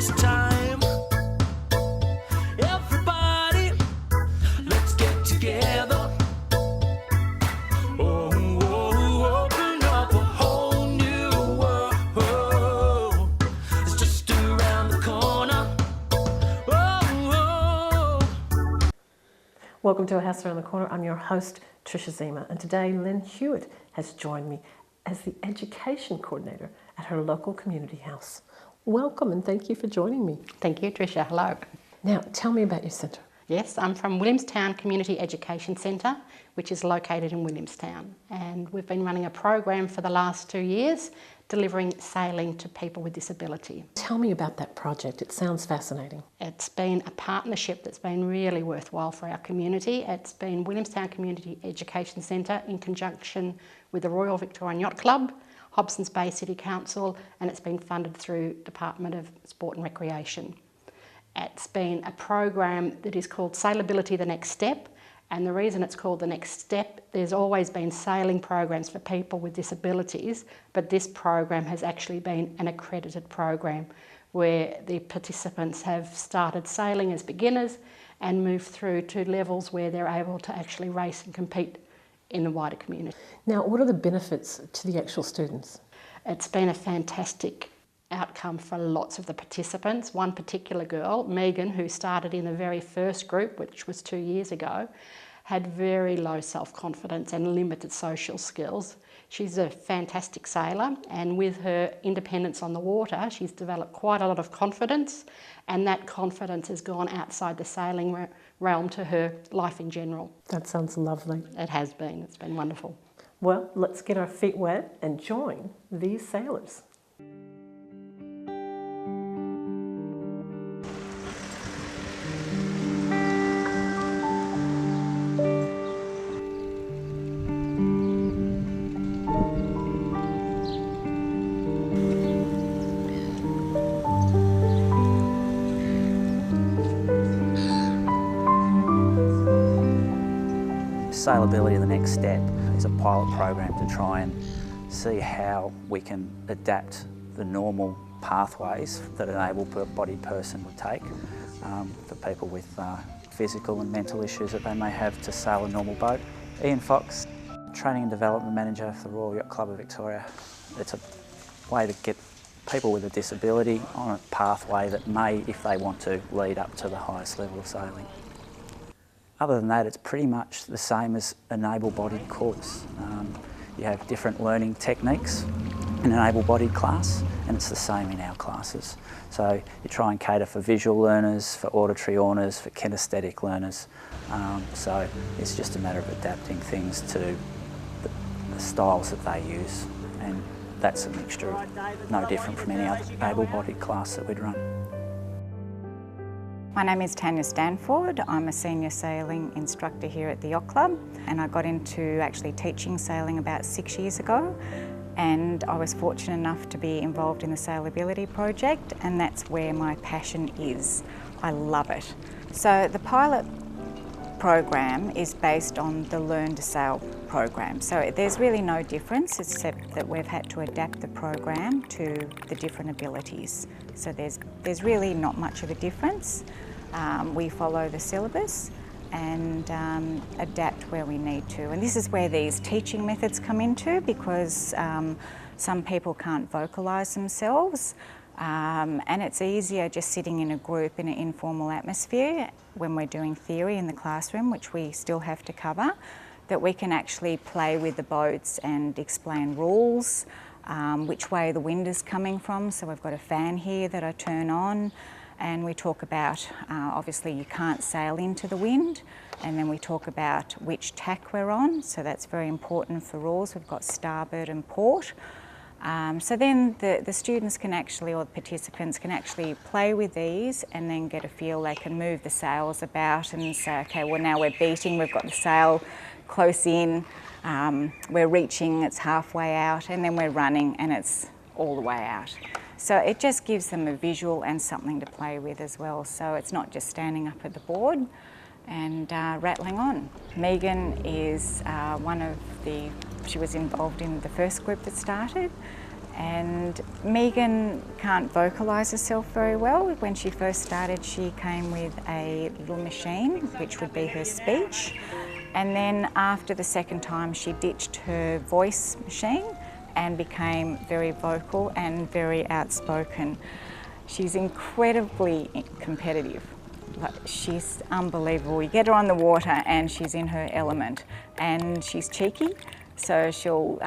this time. Everybody, let's get together. Oh, open up a whole new world. It's just around the corner. Welcome to A House Around the Corner. I'm your host, Tricia Ziemer, and today Lynn Hewitt has joined me as the Education Coordinator at her local community house. Welcome and thank you for joining me. Thank you, Tricia. Hello. Now, tell me about your centre. Yes, I'm from Williamstown Community Education Centre, which is located in Williamstown. And we've been running a program for the last 2 years, delivering sailing to people with disability. Tell me about that project. It sounds fascinating. It's been a partnership that's been really worthwhile for our community. It's been Williamstown Community Education Centre in conjunction with the Royal Victorian Yacht Club, Hobsons Bay City Council, and it's been funded through Department of Sport and Recreation. It's been a program that is called Sailability, the Next Step, and the reason it's called the Next Step, there's always been sailing programs for people with disabilities, but this program has actually been an accredited program where the participants have started sailing as beginners and moved through to levels where they're able to actually race and compete in the wider community. Now, what are the benefits to the actual students? It's been a fantastic outcome for lots of the participants. One particular girl, Megan, who started in the very first group, which was 2 years ago, had very low self-confidence and limited social skills. She's a fantastic sailor, and with her independence on the water, she's developed quite a lot of confidence, and that confidence has gone outside the sailing realm to her life in general. That sounds lovely. It has been. It's been wonderful. Well, let's get our feet wet and join these sailors. Sailability, the Next Step, is a pilot program to try and see how we can adapt the normal pathways that an able-bodied person would take for people with physical and mental issues that they may have to sail a normal boat. Ian Fox, Training and Development Manager for the Royal Yacht Club of Victoria. It's a way to get people with a disability on a pathway that may, if they want to, lead up to the highest level of sailing. Other than that, it's pretty much the same as an able-bodied course. You have different learning techniques in an able-bodied class, and it's the same in our classes. So you try and cater for visual learners, for auditory learners, for kinesthetic learners. So it's just a matter of adapting things to the styles that they use, and that's a mixture of no different from any other able-bodied class that we'd run. My name is Tanya Stanford. I'm a senior sailing instructor here at the Yacht Club, and I got into actually teaching sailing about 6 years ago, and I was fortunate enough to be involved in the Sailability project, and that's where my passion is. I love it. So the pilot program is based on the Learn to Sail program. So there's really no difference except that we've had to adapt the program to the different abilities. So there's really not much of a difference. We follow the syllabus and adapt where we need to. And this is where these teaching methods come into, because some people can't vocalise themselves. And it's easier just sitting in a group in an informal atmosphere when we're doing theory in the classroom, which we still have to cover, that we can actually play with the boats and explain rules, which way the wind is coming from. So we've got a fan here that I turn on, and we talk about, obviously you can't sail into the wind, and then we talk about which tack we're on, so that's very important for rules. We've got starboard and port. So then the students can actually, or the participants can actually play with these and then get a feel. They can move the sails about and say, okay, well now we're beating, we've got the sail close in, we're reaching, it's halfway out, and then we're running and it's all the way out. So it just gives them a visual and something to play with as well. So it's not just standing up at the board and rattling on. Megan is she was involved in the first group that started, And Megan can't vocalise herself very well. When she first started, she came with a little machine, which would be her speech. And then after the second time, she ditched her voice machine and became very vocal and very outspoken. She's incredibly competitive. Like, she's unbelievable. You get her on the water and she's in her element, and she's cheeky, so she'll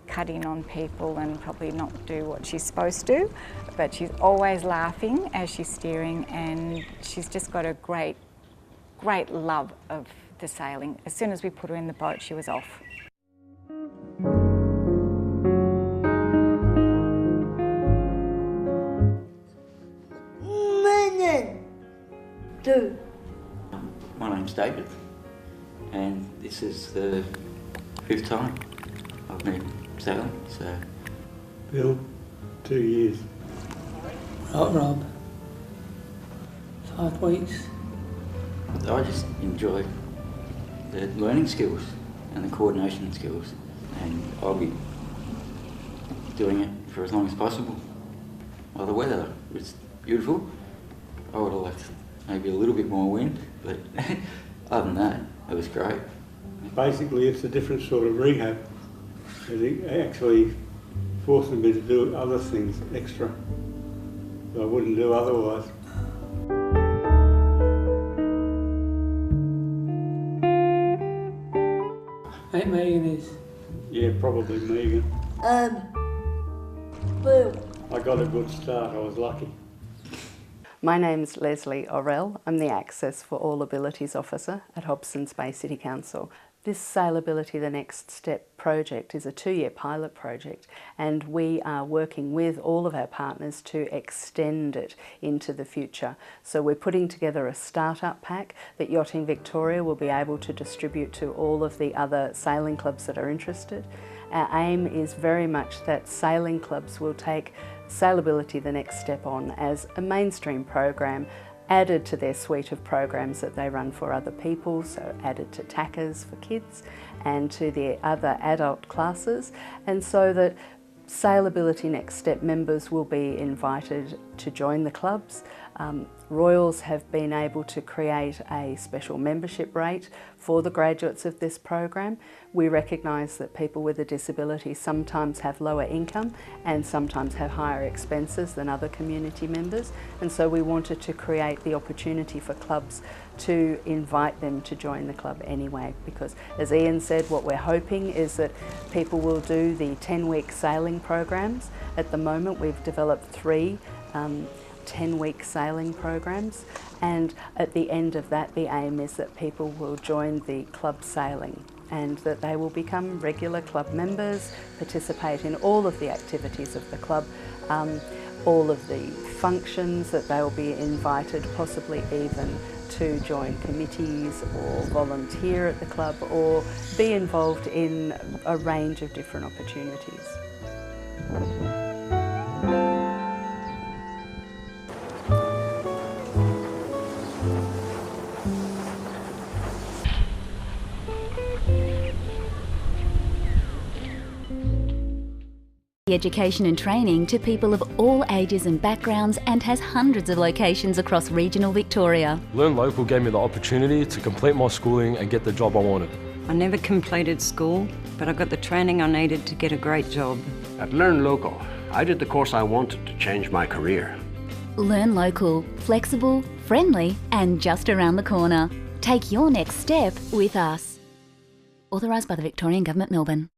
cut in on people and probably not do what she's supposed to, but she's always laughing as she's steering, and she's just got a great love of the sailing. As soon as we put her in the boat, she was off. My name's David, and this is the 5th time I've been sailing, so... Bill, 2 years. Rob, 5 weeks. I just enjoy the learning skills and the coordination skills, and I'll be doing it for as long as possible. Well, the weather was beautiful. I would have liked maybe a little bit more wind, but other than that, it was great. Basically, it's a different sort of rehab. It actually forcing me to do other things extra that I wouldn't do otherwise. Hey, Megan is. Yeah, probably Megan. Boo. I got a good start, I was lucky. My name's Leslie Orrell. I'm the Access for All Abilities Officer at Hobsons Bay City Council. This Sailability the Next Step project is a 2-year pilot project, and we are working with all of our partners to extend it into the future. So we're putting together a startup pack that Yachting Victoria will be able to distribute to all of the other sailing clubs that are interested. Our aim is very much that sailing clubs will take Sailability the Next Step on as a mainstream program, added to their suite of programs that they run for other people, so added to tackers for kids and to their other adult classes, and so that Sailability Next Step members will be invited to join the clubs. Royals have been able to create a special membership rate for the graduates of this program. We recognise that people with a disability sometimes have lower income and sometimes have higher expenses than other community members, and so we wanted to create the opportunity for clubs to invite them to join the club anyway, because as Ian said, what we're hoping is that people will do the 10-week sailing programs. At the moment we've developed 3 10-week sailing programs, and at the end of that the aim is that people will join the club sailing and that they will become regular club members, participate in all of the activities of the club, all of the functions, that they will be invited possibly even to join committees or volunteer at the club or be involved in a range of different opportunities. Education and training to people of all ages and backgrounds, and has hundreds of locations across regional Victoria. Learn Local gave me the opportunity to complete my schooling and get the job I wanted. I never completed school, but I got the training I needed to get a great job. At Learn Local, I did the course I wanted to change my career. Learn Local, flexible, friendly and just around the corner. Take your next step with us. Authorised by the Victorian Government, Melbourne.